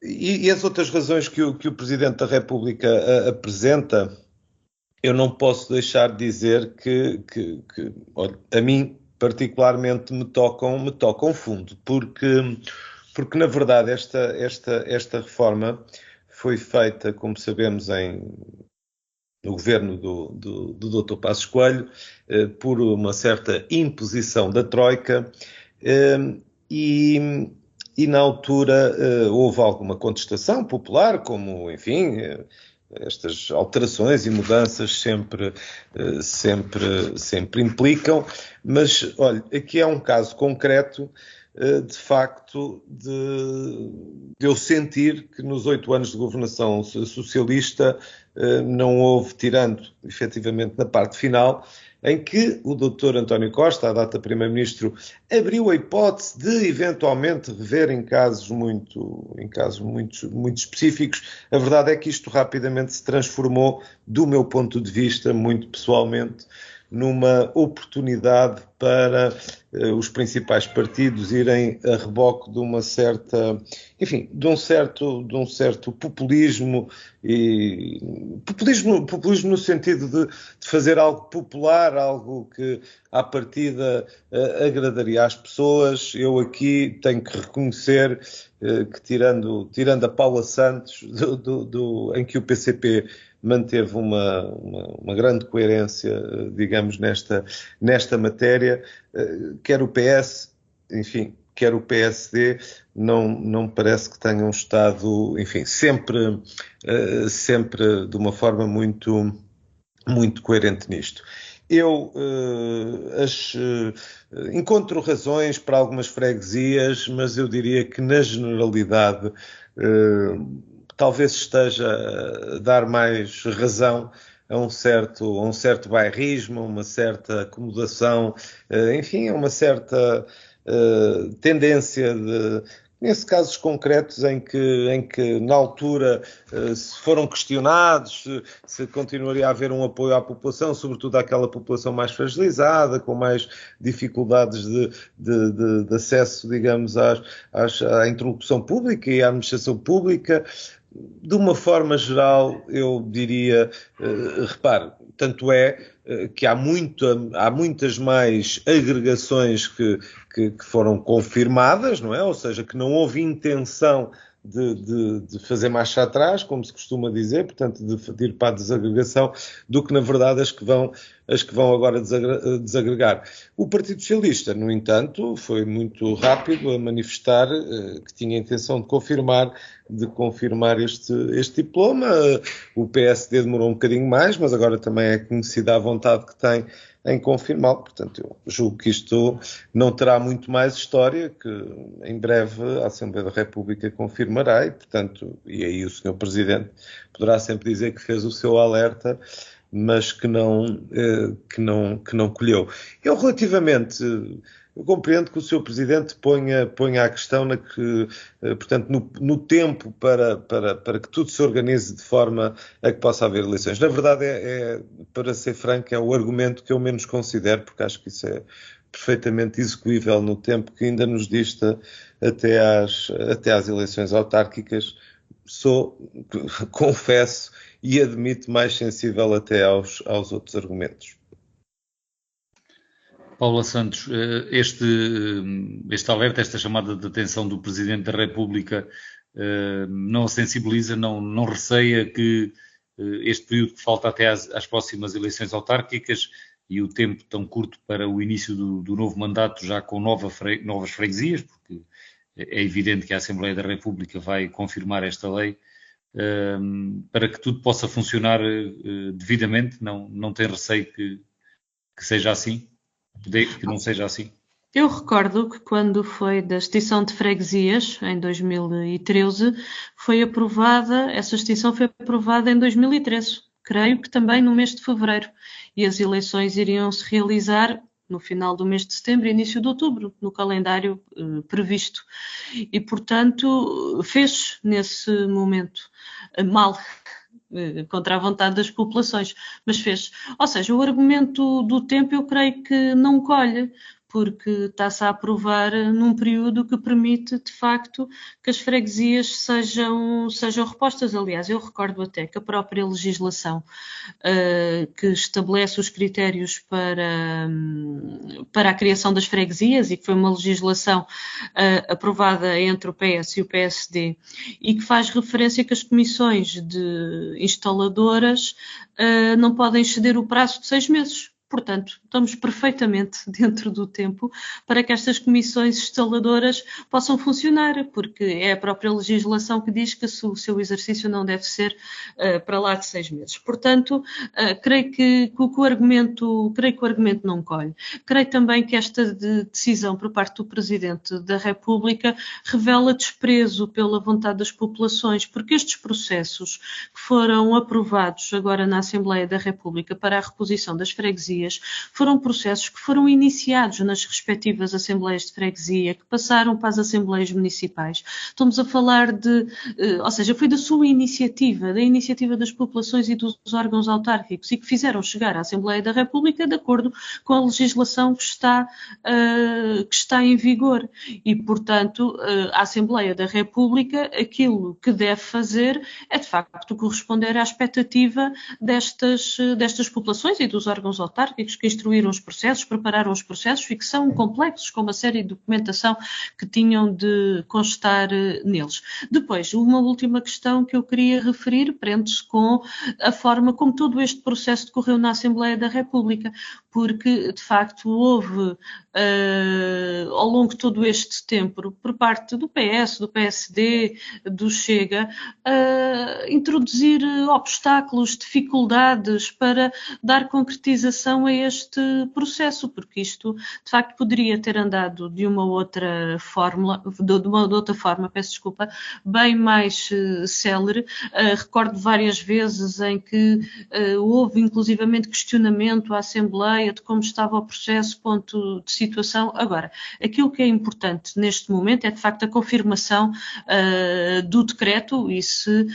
e as outras razões que o Presidente da República apresenta, eu não posso deixar de dizer que olha, a mim particularmente me tocam fundo, porque na verdade esta reforma foi feita, como sabemos, no governo do Dr. Passos Coelho, por uma certa imposição da Troika, e na altura houve alguma contestação popular, como, enfim, estas alterações e mudanças sempre implicam, mas, olha, aqui é um caso concreto, de facto, de eu sentir que nos 8 anos de governação socialista não houve, tirando efetivamente na parte final, em que o Dr. António Costa, à data Primeiro-Ministro, abriu a hipótese de eventualmente rever em casos muito específicos. A verdade é que isto rapidamente se transformou, do meu ponto de vista, muito pessoalmente, numa oportunidade para os principais partidos irem a reboque de uma certa, enfim, de um certo populismo, e populismo no sentido de fazer algo popular, algo que à partida agradaria às pessoas. Eu aqui tenho que reconhecer que tirando a Paula Santos, em que o PCP manteve uma grande coerência, digamos, nesta matéria, quer o PS, enfim, quer o PSD, não parece que tenham estado, enfim, sempre de uma forma muito coerente nisto. Eu encontro razões para algumas freguesias, mas eu diria que, na generalidade, talvez esteja a dar mais razão a um certo bairrismo, uma certa acomodação, enfim, a uma certa tendência nesses casos concretos em que na altura se foram questionados se continuaria a haver um apoio à população, sobretudo àquela população mais fragilizada, com mais dificuldades de acesso, digamos, à interlocução pública e à administração pública. De uma forma geral, eu diria, repare, tanto é que há muitas mais agregações que foram confirmadas, não é? Ou seja, que não houve intenção de fazer marcha atrás, como se costuma dizer, portanto, de ir para a desagregação, do que, na verdade, as que vão agora desagregar. O Partido Socialista, no entanto, foi muito rápido a manifestar que tinha a intenção de confirmar este diploma. O PSD demorou um bocadinho mais, mas agora também é conhecida a vontade que tem em confirmá-lo. Portanto, eu julgo que isto não terá muito mais história, que em breve a Assembleia da República confirmará e aí o Sr. Presidente poderá sempre dizer que fez o seu alerta, mas que não colheu. Eu compreendo que o Sr. Presidente ponha a questão portanto, no tempo para que tudo se organize de forma a que possa haver eleições. Na verdade, para ser franco, é o argumento que eu menos considero, porque acho que isso é perfeitamente execuível no tempo que ainda nos dista até às eleições autárquicas. Confesso e admito, mais sensível até aos outros argumentos. Paula Santos, este alerta, esta chamada de atenção do Presidente da República não a sensibiliza, não receia que este período que falta até às próximas eleições autárquicas e o tempo tão curto para o início do novo mandato já com novas freguesias, porque é evidente que a Assembleia da República vai confirmar esta lei, para que tudo possa funcionar devidamente, não tem receio que seja assim, que não seja assim? Eu recordo que quando foi da extinção de freguesias, em 2013, essa extinção foi aprovada em 2013, creio que também no mês de fevereiro, e as eleições iriam se realizar no final do mês de setembro e início de outubro, no calendário previsto. E, portanto, fez nesse momento mal, contra a vontade das populações, mas fez. Ou seja, o argumento do tempo eu creio que não colhe, porque está-se a aprovar num período que permite, de facto, que as freguesias sejam repostas. Aliás, eu recordo até que a própria legislação que estabelece os critérios para a criação das freguesias, e que foi uma legislação aprovada entre o PS e o PSD, e que faz referência que as comissões de instaladoras não podem exceder o prazo de 6 meses. Portanto, estamos perfeitamente dentro do tempo para que estas comissões instaladoras possam funcionar, porque é a própria legislação que diz que o seu exercício não deve ser para lá de 6 meses. Portanto, creio que o argumento não colhe. Creio também que esta decisão por parte do Presidente da República revela desprezo pela vontade das populações, porque estes processos que foram aprovados agora na Assembleia da República para a reposição das freguesias foram processos que foram iniciados nas respectivas Assembleias de Freguesia, que passaram para as Assembleias Municipais. Estamos a falar ou seja, foi da sua iniciativa, da iniciativa das populações e dos órgãos autárquicos, e que fizeram chegar à Assembleia da República de acordo com a legislação que está em vigor. E, portanto, a Assembleia da República, aquilo que deve fazer é, de facto, corresponder à expectativa destas populações e dos órgãos autárquicos que instruíram os processos, prepararam os processos e que são complexos, com uma série de documentação que tinham de constar neles. Depois, uma última questão que eu queria referir prende-se com a forma como todo este processo decorreu na Assembleia da República, porque, de facto, houve, ao longo de todo este tempo, por parte do PS, do PSD, do Chega, introduzir obstáculos, dificuldades para dar concretização a este processo, porque isto, de facto, poderia ter andado de uma outra forma, bem mais célere. Recordo várias vezes em que houve, inclusivamente, questionamento à Assembleia de como estava o processo, ponto de situação. Agora, aquilo que é importante neste momento é, de facto, a confirmação do decreto, e se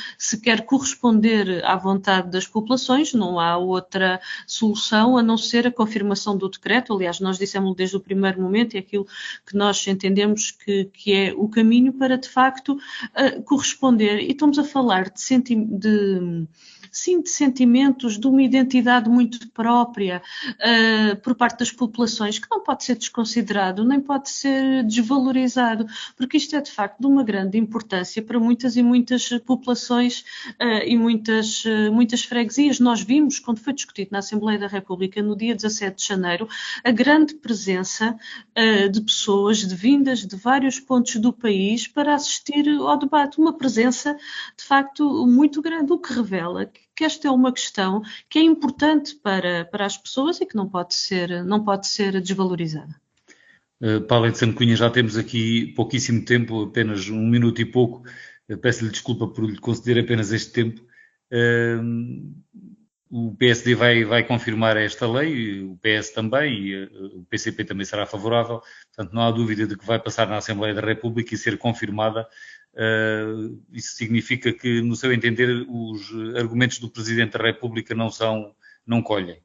quer corresponder à vontade das populações, não há outra solução a não ser a confirmação do decreto. Aliás, nós dissemos desde o primeiro momento, e aquilo que nós entendemos que é o caminho para, de facto, corresponder. E estamos a falar de sentimentos, de uma identidade muito própria por parte das populações, que não pode ser desconsiderado, nem pode ser desvalorizado, porque isto é, de facto, de uma grande importância para muitas e muitas populações e muitas freguesias. Nós vimos, quando foi discutido na Assembleia da República, no dia 17 de janeiro, a grande presença de pessoas vindas de vários pontos do país para assistir ao debate. Uma presença, de facto, muito grande, o que revela que esta é uma questão que é importante para as pessoas e que não pode ser desvalorizada. Paula de Santo Cunha, já temos aqui pouquíssimo tempo, apenas 1 minuto e pouco. Peço-lhe desculpa por lhe conceder apenas este tempo. O PSD vai confirmar esta lei, o PS também, e o PCP também será favorável. Portanto, não há dúvida de que vai passar na Assembleia da República e ser confirmada. Isso significa que, no seu entender, os argumentos do Presidente da República não colhem?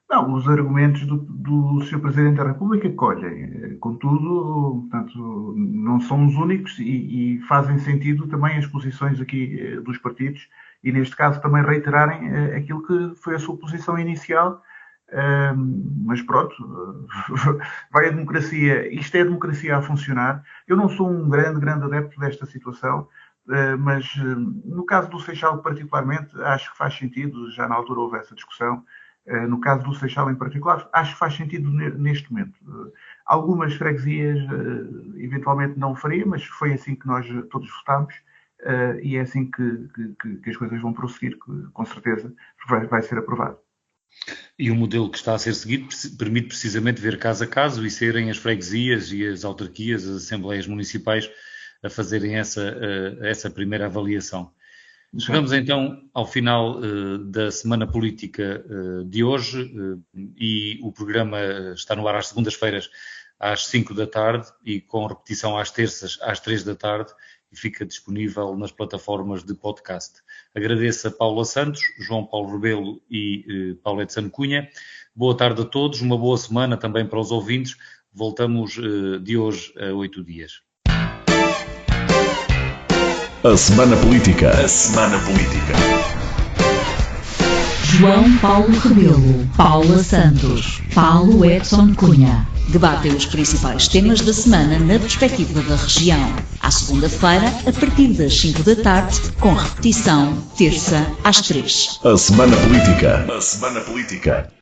Não, os argumentos do Sr. Presidente da República colhem. Contudo, portanto, não são os únicos e fazem sentido também as posições aqui dos partidos e, neste caso, também reiterarem aquilo que foi a sua posição inicial Mas pronto, vai a democracia. Isto é a democracia a funcionar. Eu não sou um grande adepto desta situação, mas no caso do Seixal particularmente, acho que faz sentido, já na altura houve essa discussão, no caso do Seixal em particular, acho que faz sentido neste momento. Algumas freguesias eventualmente não faria, mas foi assim que nós todos votámos, e é assim que as coisas vão prosseguir, com certeza, vai ser aprovado. E o modelo que está a ser seguido permite precisamente ver caso a caso e serem as freguesias e as autarquias, as assembleias municipais a fazerem essa primeira avaliação. Chegamos então ao final da semana política de hoje e o programa está no ar às segundas-feiras às 5 da tarde e com repetição às terças às 3 da tarde e fica disponível nas plataformas de podcast. Agradeço a Paula Santos, João Paulo Rebelo e Paulo Edson Cunha. Boa tarde a todos, uma boa semana também para os ouvintes. Voltamos de hoje a 8 dias. A Semana Política. A Semana Política. João Paulo Rebelo, Paula Santos, Paulo Edson Cunha. Debatem os principais temas da semana na perspectiva da região. À segunda-feira, a partir das 5 da tarde, com repetição, terça às 3. A Semana Política. A Semana Política.